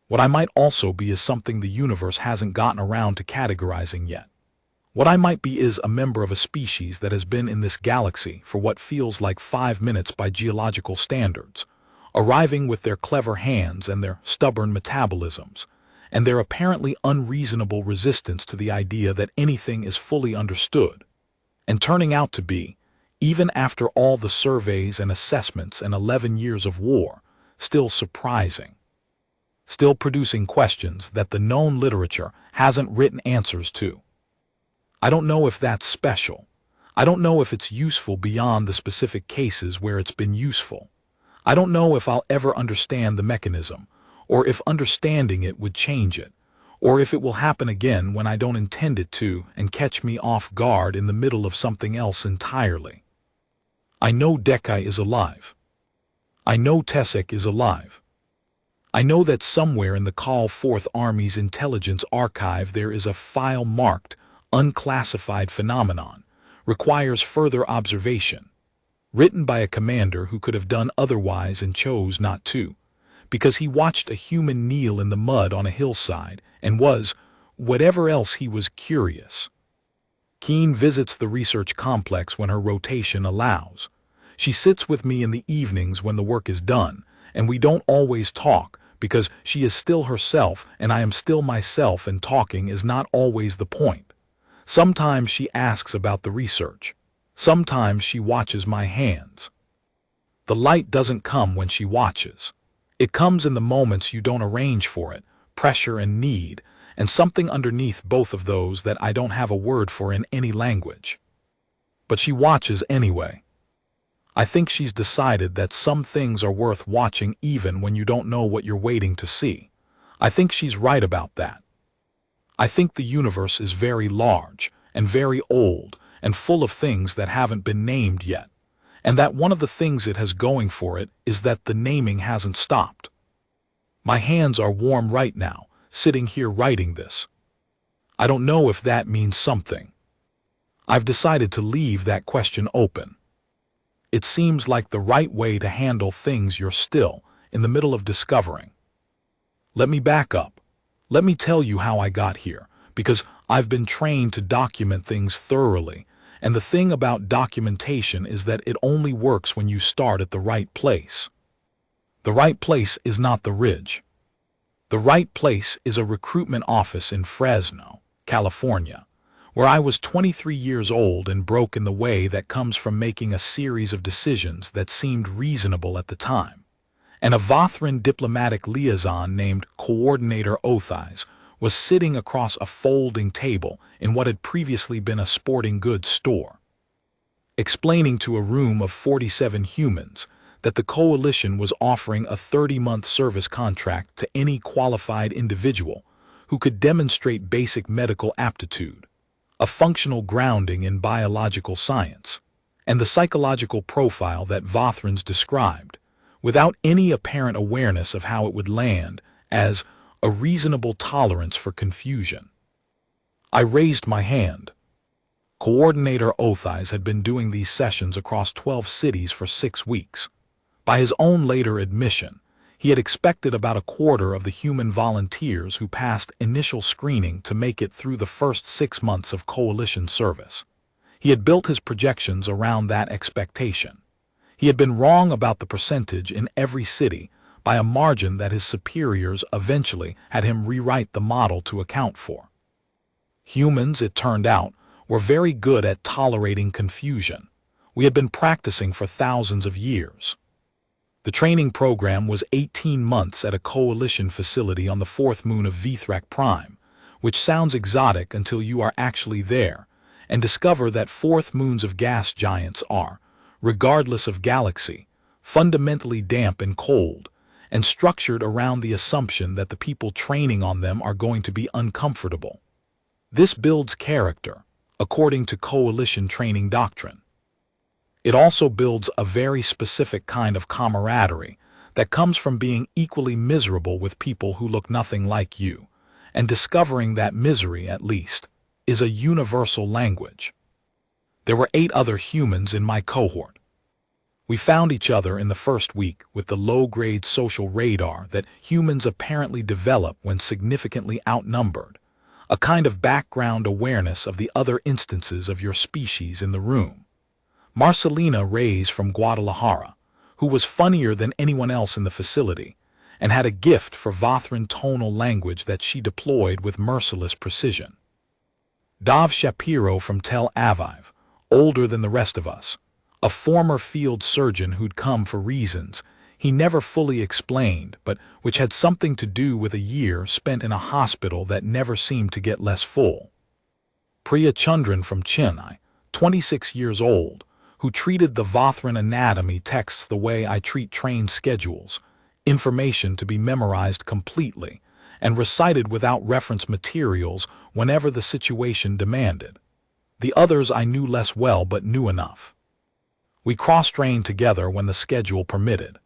What I might also be is something the universe hasn't gotten around to categorizing yet. What I might be is a member of a species that has been in this galaxy for what feels like 5 minutes by geological standards, arriving with their clever hands and their stubborn metabolisms, and their apparently unreasonable resistance to the idea that anything is fully understood, and turning out to be, even after all the surveys and assessments and 11 years of war, still surprising. Still producing questions that the known literature hasn't written answers to. I don't know if that's special. I don't know if it's useful beyond the specific cases where it's been useful. I don't know if I'll ever understand the mechanism, or if understanding it would change it, or if it will happen again when I don't intend it to and catch me off guard in the middle of something else entirely. I know Dekai is alive. I know Tessek is alive. I know that somewhere in the Call Fourth Army's intelligence archive there is a file marked unclassified phenomenon, requires further observation, written by a commander who could have done otherwise and chose not to, because he watched a human kneel in the mud on a hillside and was, whatever else he was, curious. Keen visits the research complex when her rotation allows. She sits with me in the evenings when the work is done, and we don't always talk because she is still herself and I am still myself, and talking is not always the point. Sometimes she asks about the research. Sometimes she watches my hands. The light doesn't come when she watches. It comes in the moments you don't arrange for it, pressure and need, and something underneath both of those that I don't have a word for in any language. But she watches anyway. I think she's decided that some things are worth watching even when you don't know what you're waiting to see. I think she's right about that. I think the universe is very large and very old and full of things that haven't been named yet, and that one of the things it has going for it is that the naming hasn't stopped. My hands are warm right now, sitting here writing this. I don't know if that means something. I've decided to leave that question open. It seems like the right way to handle things you're still in the middle of discovering. Let me back up. Let me tell you how I got here, because I've been trained to document things thoroughly, and the thing about documentation is that it only works when you start at the right place. The right place is not the ridge. The right place is a recruitment office in Fresno, California, where I was 23 years old and broke in the way that comes from making a series of decisions that seemed reasonable at the time. And a Vothran diplomatic liaison named Coordinator Othis was sitting across a folding table in what had previously been a sporting goods store, explaining to a room of 47 humans that the coalition was offering a 30-month service contract to any qualified individual who could demonstrate basic medical aptitude, a functional grounding in biological science, and the psychological profile that Vothrans described, without any apparent awareness of how it would land as a reasonable tolerance for confusion. I raised my hand. Coordinator Othis had been doing these sessions across 12 cities for 6 weeks. By his own later admission, he had expected about a quarter of the human volunteers who passed initial screening to make it through the first 6 months of coalition service. He had built his projections around that expectation. He had been wrong about the percentage in every city by a margin that his superiors eventually had him rewrite the model to account for. Humans, it turned out, were very good at tolerating confusion. We had been practicing for thousands of years. The training program was 18 months at a coalition facility on the 4th moon of Vithrak Prime, which sounds exotic until you are actually there and discover that 4th moons of gas giants are, regardless of galaxy, fundamentally damp and cold, and structured around the assumption that the people training on them are going to be uncomfortable. This builds character, according to coalition training doctrine. It also builds a very specific kind of camaraderie that comes from being equally miserable with people who look nothing like you, and discovering that misery, at least, is a universal language. There were 8 other humans in my cohort. We found each other in the first week with the low-grade social radar that humans apparently develop when significantly outnumbered, a kind of background awareness of the other instances of your species in the room. Marcelina Reyes from Guadalajara, who was funnier than anyone else in the facility, and had a gift for Vothran tonal language that she deployed with merciless precision. Dov Shapiro from Tel Aviv, older than the rest of us, a former field surgeon who'd come for reasons he never fully explained, but which had something to do with a year spent in a hospital that never seemed to get less full. Priya Chandran from Chennai, 26 years old, who treated the Vothran anatomy texts the way I treat train schedules, information to be memorized completely, and recited without reference materials whenever the situation demanded. The others I knew less well but knew enough. We cross-trained together when the schedule permitted.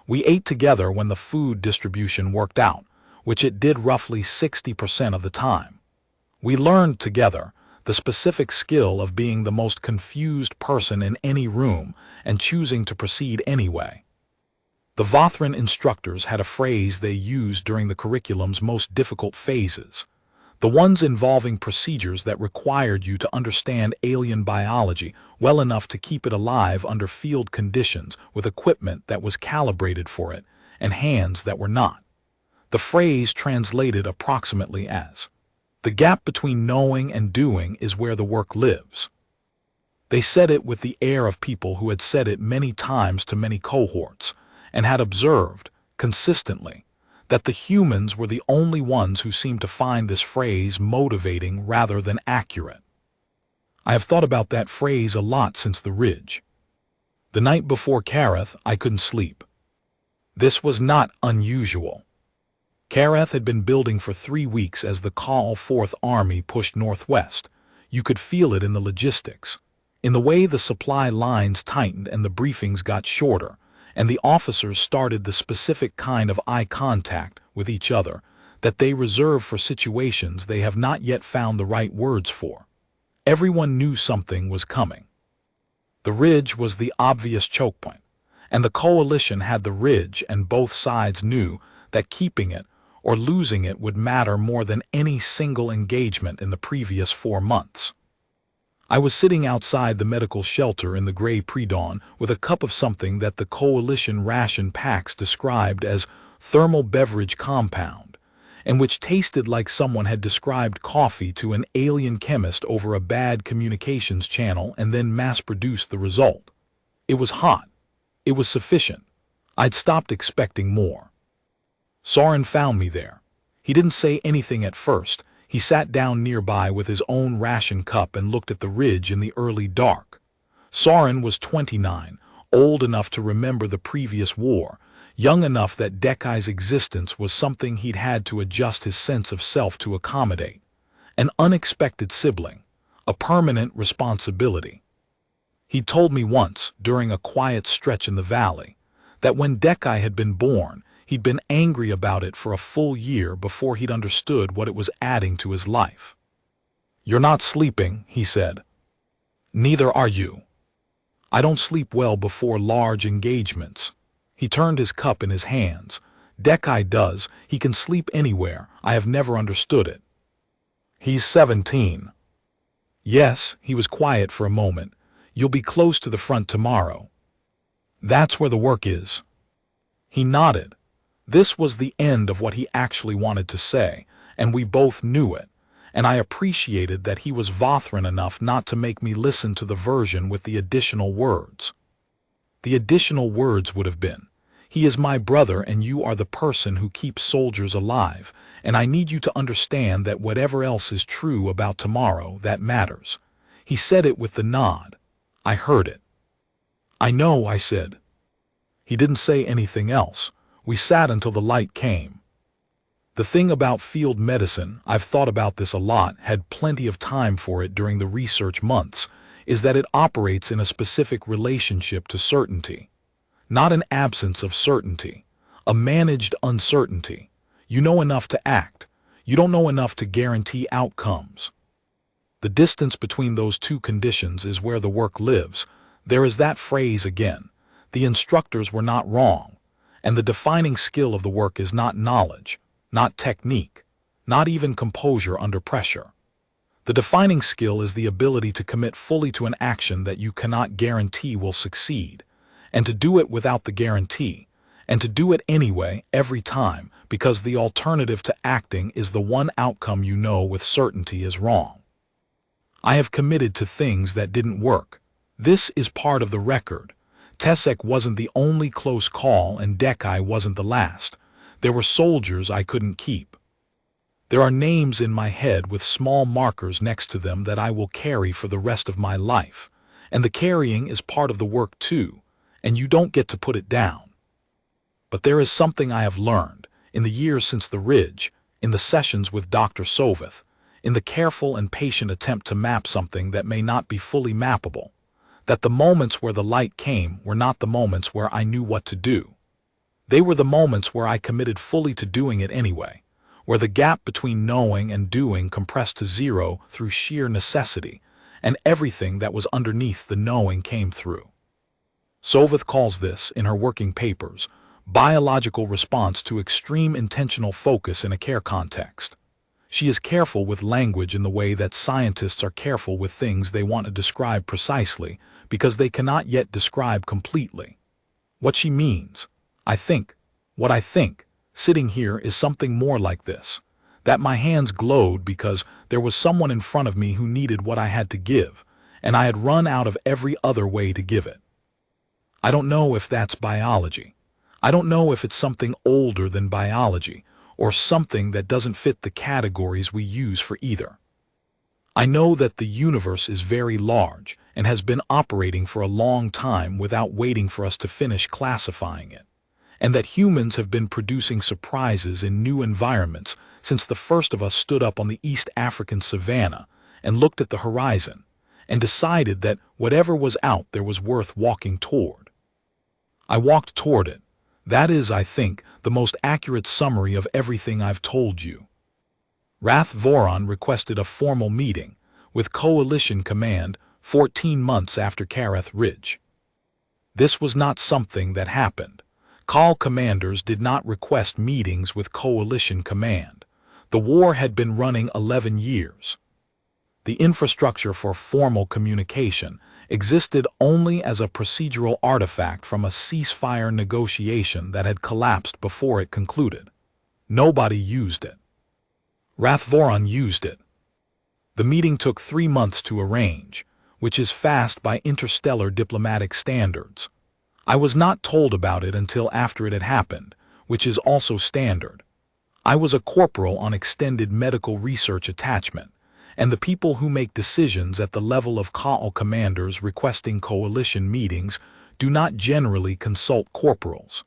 We ate together when the food distribution worked out, which it did roughly 60% of the time. We learned together the specific skill of being the most confused person in any room and choosing to proceed anyway. The Vothran instructors had a phrase they used during the curriculum's most difficult phases, the ones involving procedures that required you to understand alien biology well enough to keep it alive under field conditions with equipment that was calibrated for it and hands that were not. The phrase translated approximately as, "The gap between knowing and doing is where the work lives." They said it with the air of people who had said it many times to many cohorts and had observed, consistently, that the humans were the only ones who seemed to find this phrase motivating rather than accurate. I have thought about that phrase a lot since the Ridge. The night before Kareth, I couldn't sleep. This was not unusual. Kareth had been building for 3 weeks as the Call Fourth Army pushed northwest. You could feel it in the logistics, in the way the supply lines tightened and the briefings got shorter, and the officers started the specific kind of eye contact with each other that they reserve for situations they have not yet found the right words for. Everyone knew something was coming. The Ridge was the obvious choke point, and the coalition had the Ridge, and both sides knew that keeping it or losing it would matter more than any single engagement in the previous 4 months. I was sitting outside the medical shelter in the gray pre-dawn with a cup of something that the coalition ration packs described as thermal beverage compound, and which tasted like someone had described coffee to an alien chemist over a bad communications channel and then mass-produced the result. It was hot. It was sufficient. I'd stopped expecting more. Soren found me there. He didn't say anything at first. He sat down nearby with his own ration cup and looked at the Ridge in the early dark. Soren was 29, old enough to remember the previous war, young enough that Dekai's existence was something he'd had to adjust his sense of self to accommodate. An unexpected sibling, a permanent responsibility. He told me once, during a quiet stretch in the valley, that when Dekai had been born, he'd been angry about it for a full year before he'd understood what it was adding to his life. "You're not sleeping," he said. "Neither are you." "I don't sleep well before large engagements." He turned his cup in his hands. "Dekai does. He can sleep anywhere. I have never understood it." "He's 17. "Yes," he was quiet for a moment. "You'll be close to the front tomorrow." "That's where the work is." He nodded. This was the end of what he actually wanted to say, and we both knew it, and I appreciated that he was Vothran enough not to make me listen to the version with the additional words. The additional words would have been, "He is my brother and you are the person who keeps soldiers alive, and I need you to understand that whatever else is true about tomorrow, that matters." He said it with the nod. I heard it. "I know," I said. He didn't say anything else. We sat until the light came. The thing about field medicine, I've thought about this a lot, had plenty of time for it during the research months, is that it operates in a specific relationship to certainty. Not an absence of certainty, a managed uncertainty. You know enough to act. You don't know enough to guarantee outcomes. The distance between those two conditions is where the work lives. There is that phrase again. The instructors were not wrong. And the defining skill of the work is not knowledge, not technique, not even composure under pressure. The defining skill is the ability to commit fully to an action that you cannot guarantee will succeed, and to do it without the guarantee, and to do it anyway every time because the alternative to acting is the one outcome you know with certainty is wrong. I have committed to things that didn't work. This is part of the record. Tesek wasn't the only close call and Dekai wasn't the last. There were soldiers I couldn't keep. There are names in my head with small markers next to them that I will carry for the rest of my life. And the carrying is part of the work too, and you don't get to put it down. But there is something I have learned, in the years since the Ridge, in the sessions with Dr. Soveth, in the careful and patient attempt to map something that may not be fully mappable, that the moments where the light came were not the moments where I knew what to do. They were the moments where I committed fully to doing it anyway, where the gap between knowing and doing compressed to zero through sheer necessity, and everything that was underneath the knowing came through. Soveth calls this, in her working papers, biological response to extreme intentional focus in a care context. She is careful with language in the way that scientists are careful with things they want to describe precisely because they cannot yet describe completely. What she means, what I think, sitting here is something more like this, that my hands glowed because there was someone in front of me who needed what I had to give, and I had run out of every other way to give it. I don't know if that's biology. I don't know if it's something older than biology or something that doesn't fit the categories we use for either. I know that the universe is very large and has been operating for a long time without waiting for us to finish classifying it, and that humans have been producing surprises in new environments since the first of us stood up on the East African savanna and looked at the horizon and decided that whatever was out there was worth walking toward. I walked toward it. That is, I think, the most accurate summary of everything I've told you. Rath Voron requested a formal meeting with Coalition Command 14 months after Kareth Ridge. This was not something that happened. Call commanders did not request meetings with Coalition Command. The war had been running 11 years. The infrastructure for formal communication existed only as a procedural artifact from a ceasefire negotiation that had collapsed before it concluded. Nobody used it. Rath Voron used it. The meeting took 3 months to arrange, which is fast by interstellar diplomatic standards. I was not told about it until after it had happened, which is also standard. I was a corporal on extended medical research attachment, and the people who make decisions at the level of Ka'al commanders requesting coalition meetings do not generally consult corporals.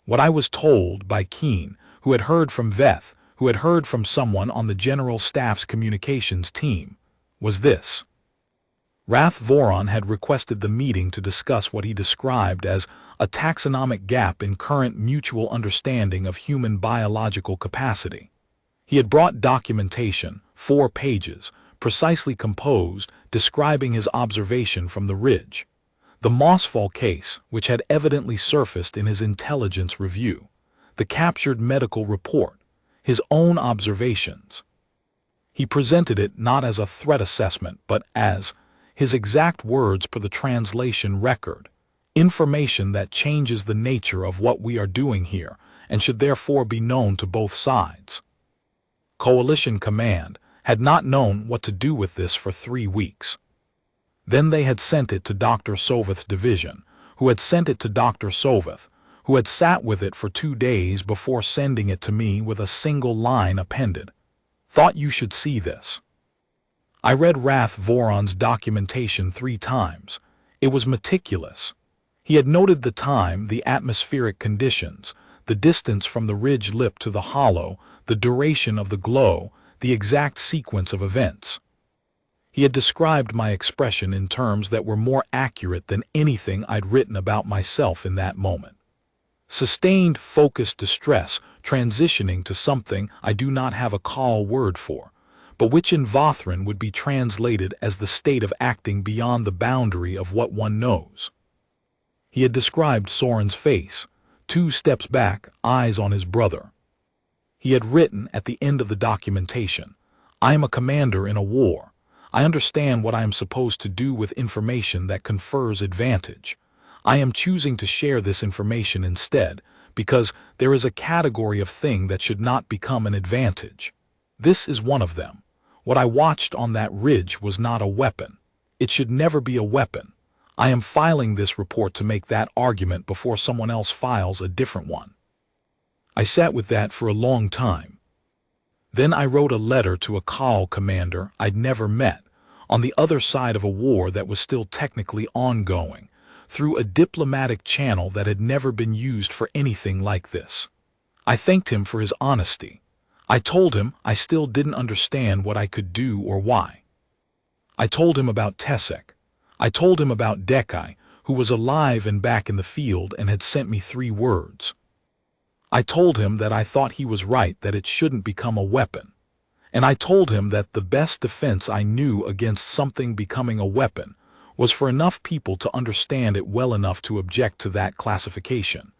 What I was told by Keen, who had heard from Veth, who had heard from someone on the General Staff's communications team, was this. Rath Voron had requested the meeting to discuss what he described as a taxonomic gap in current mutual understanding of human biological capacity. He had brought documentation, 4 pages, precisely composed, describing his observation from the ridge. The Mossfall case, which had evidently surfaced in his intelligence review, the captured medical report, his own observations. He presented it not as a threat assessment, but as, his exact words per the translation record, information that changes the nature of what we are doing here and should therefore be known to both sides. Coalition Command had not known what to do with this for 3 weeks. Then they had sent it to Dr. Soveth's division, who had sent it to Dr. Soveth, who had sat with it for 2 days before sending it to me with a single line appended. Thought you should see this. I read Rath Voron's documentation 3 times. It was meticulous. He had noted the time, the atmospheric conditions, the distance from the ridge lip to the hollow, the duration of the glow, the exact sequence of events. He had described my expression in terms that were more accurate than anything I'd written about myself in that moment. Sustained, focused distress transitioning to something I do not have a call word for, but which in Vothran would be translated as the state of acting beyond the boundary of what one knows. He had described Soren's face, 2 steps back, eyes on his brother. He had written at the end of the documentation, I am a commander in a war. I understand what I am supposed to do with information that confers advantage. I am choosing to share this information instead, because there is a category of thing that should not become an advantage. This is one of them. What I watched on that ridge was not a weapon. It should never be a weapon. I am filing this report to make that argument before someone else files a different one. I sat with that for a long time. Then I wrote a letter to a Ka'al commander I'd never met, on the other side of a war that was still technically ongoing, through a diplomatic channel that had never been used for anything like this. I thanked him for his honesty. I told him I still didn't understand what I could do or why. I told him about Tesek. I told him about Dekai, who was alive and back in the field and had sent me 3 words. I told him that I thought he was right, that it shouldn't become a weapon. And I told him that the best defense I knew against something becoming a weapon was for enough people to understand it well enough to object to that classification,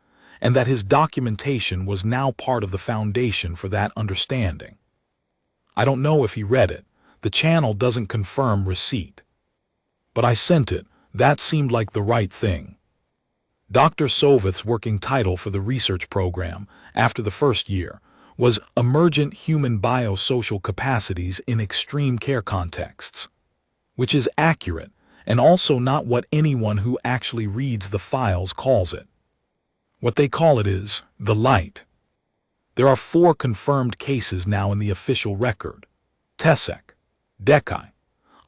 and that his documentation was now part of the foundation for that understanding. I don't know if he read it. The channel doesn't confirm receipt. But I sent it. That seemed like the right thing. Dr. Soveth's working title for the research program, after the first year, was Emergent Human Biosocial Capacities in Extreme Care Contexts, which is accurate, and also not what anyone who actually reads the files calls it. What they call it is the light. There are 4 confirmed cases now in the official record. Tesek, Dekai,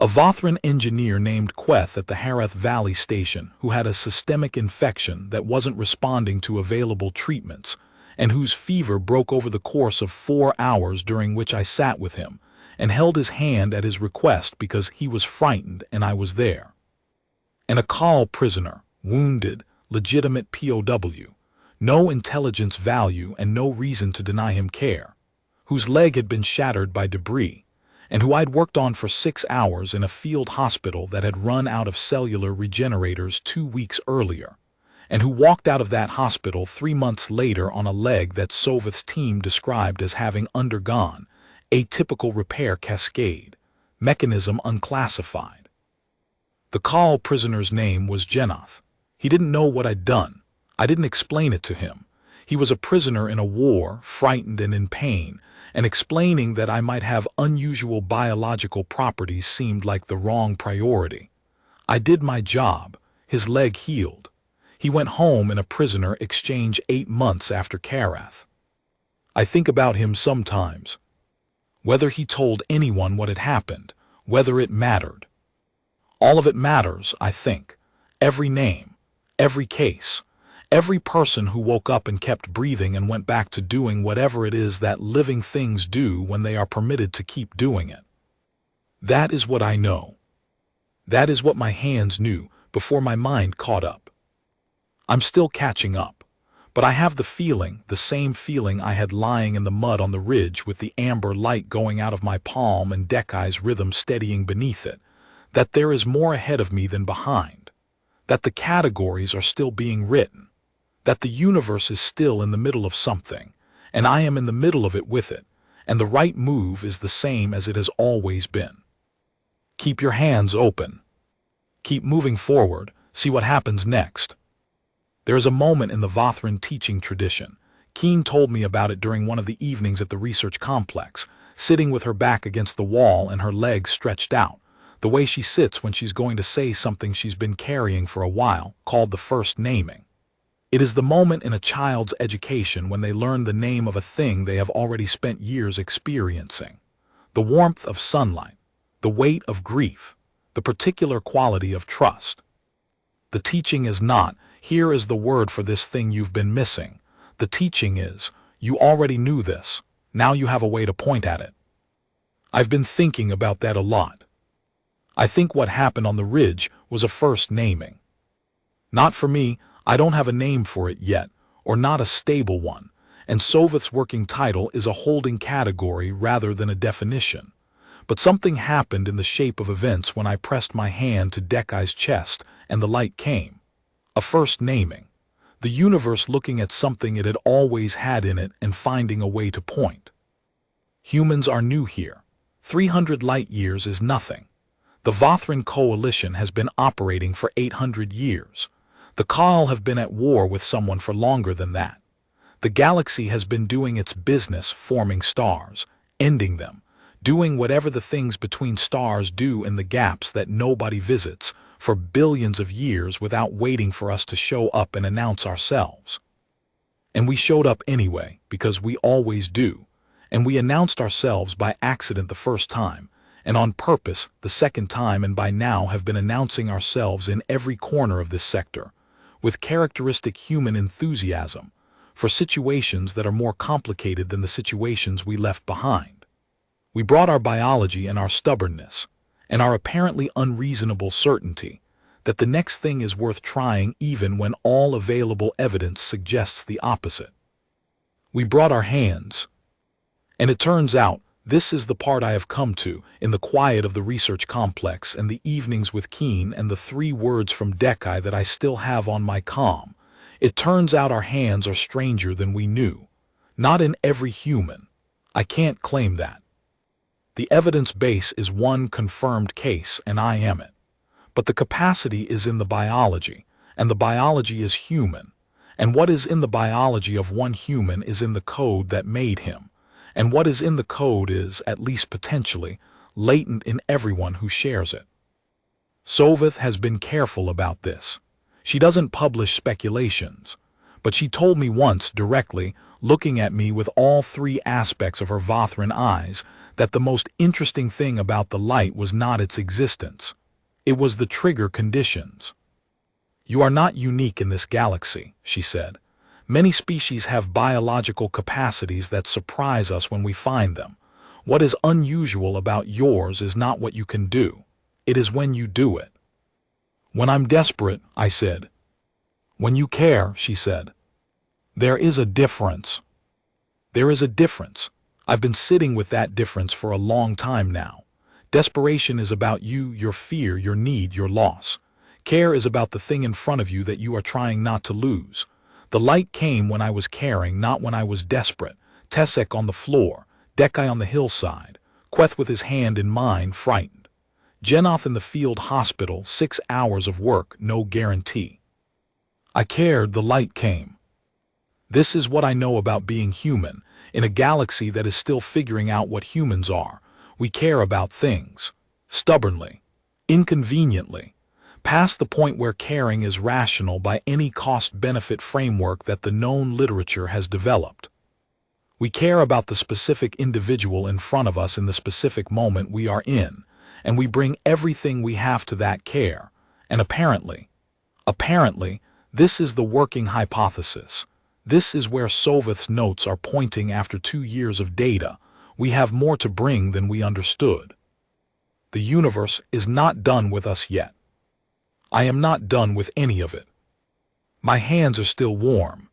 a Vothran engineer named Queth at the Hareth Valley Station who had a systemic infection that wasn't responding to available treatments and whose fever broke over the course of 4 hours, during which I sat with him and held his hand at his request because he was frightened and I was there. And a Khal prisoner, wounded, legitimate POW, no intelligence value and no reason to deny him care, whose leg had been shattered by debris, and who I'd worked on for 6 hours in a field hospital that had run out of cellular regenerators 2 weeks earlier, and who walked out of that hospital 3 months later on a leg that Soveth's team described as having undergone atypical repair cascade, mechanism unclassified. The Khal prisoner's name was Jenoth. He didn't know what I'd done. I didn't explain it to him. He was a prisoner in a war, frightened and in pain, and explaining that I might have unusual biological properties seemed like the wrong priority. I did my job. His leg healed. He went home in a prisoner exchange 8 months after Karath. I think about him sometimes. Whether he told anyone what had happened, whether it mattered. All of it matters, I think. Every name, every case, every person who woke up and kept breathing and went back to doing whatever it is that living things do when they are permitted to keep doing it. That is what I know. That is what my hands knew before my mind caught up. I'm still catching up, but I have the feeling, the same feeling I had lying in the mud on the ridge with the amber light going out of my palm and Dekai's rhythm steadying beneath it, that there is more ahead of me than behind, that the categories are still being written, that the universe is still in the middle of something, and I am in the middle of it with it, and the right move is the same as it has always been. Keep your hands open. Keep moving forward, see what happens next. There is a moment in the Vothran teaching tradition. Keen told me about it during one of the evenings at the research complex, sitting with her back against the wall and her legs stretched out, the way she sits when she's going to say something she's been carrying for a while, called the first naming. It is the moment in a child's education when they learn the name of a thing they have already spent years experiencing. The warmth of sunlight, the weight of grief, the particular quality of trust. The teaching is not, here is the word for this thing you've been missing. The teaching is, you already knew this, now you have a way to point at it. I've been thinking about that a lot. I think what happened on the ridge was a first naming. Not for me, I don't have a name for it yet, or not a stable one, and Soveth's working title is a holding category rather than a definition. But something happened in the shape of events when I pressed my hand to Dekai's chest and the light came. A first naming. The universe looking at something it had always had in it and finding a way to point. Humans are new here. 300 light years is nothing. The Vothran coalition has been operating for 800 years. The Khal have been at war with someone for longer than that. The galaxy has been doing its business forming stars, ending them, doing whatever the things between stars do in the gaps that nobody visits, for billions of years without waiting for us to show up and announce ourselves. And we showed up anyway, because we always do, and we announced ourselves by accident the first time, and on purpose the second time, and by now have been announcing ourselves in every corner of this sector, with characteristic human enthusiasm, for situations that are more complicated than the situations we left behind. We brought our biology and our stubbornness, and our apparently unreasonable certainty that the next thing is worth trying even when all available evidence suggests the opposite. We brought our hands. And it turns out, this is the part I have come to, in the quiet of the research complex and the evenings with Keen and the 3 words from Dekai that I still have on my comm. It turns out our hands are stranger than we knew. Not in every human. I can't claim that. The evidence base is one confirmed case, and I am it. But the capacity is in the biology, and the biology is human. And what is in the biology of one human is in the code that made him. And what is in the code is, at least potentially, latent in everyone who shares it. Soveth has been careful about this. She doesn't publish speculations. But she told me once directly, looking at me with all three aspects of her Vothran eyes, that the most interesting thing about the light was not its existence. It was the trigger conditions. You are not unique in this galaxy, she said. Many species have biological capacities that surprise us when we find them. What is unusual about yours is not what you can do. It is when you do it. When I'm desperate, I said. When you care, she said. There is a difference. There is a difference. I've been sitting with that difference for a long time now. Desperation is about you, your fear, your need, your loss. Care is about the thing in front of you that you are trying not to lose. The light came when I was caring, not when I was desperate. Tessek on the floor, Dekai on the hillside, Queth with his hand in mine, frightened. Genoth in the field hospital, 6 hours of work, no guarantee. I cared, the light came. This is what I know about being human, in a galaxy that is still figuring out what humans are. We care about things. Stubbornly. Inconveniently. Past the point where caring is rational by any cost-benefit framework that the known literature has developed. We care about the specific individual in front of us in the specific moment we are in, and we bring everything we have to that care. And apparently, this is the working hypothesis. This is where Soveth's notes are pointing after 2 years of data. We have more to bring than we understood. The universe is not done with us yet. I am not done with any of it. My hands are still warm.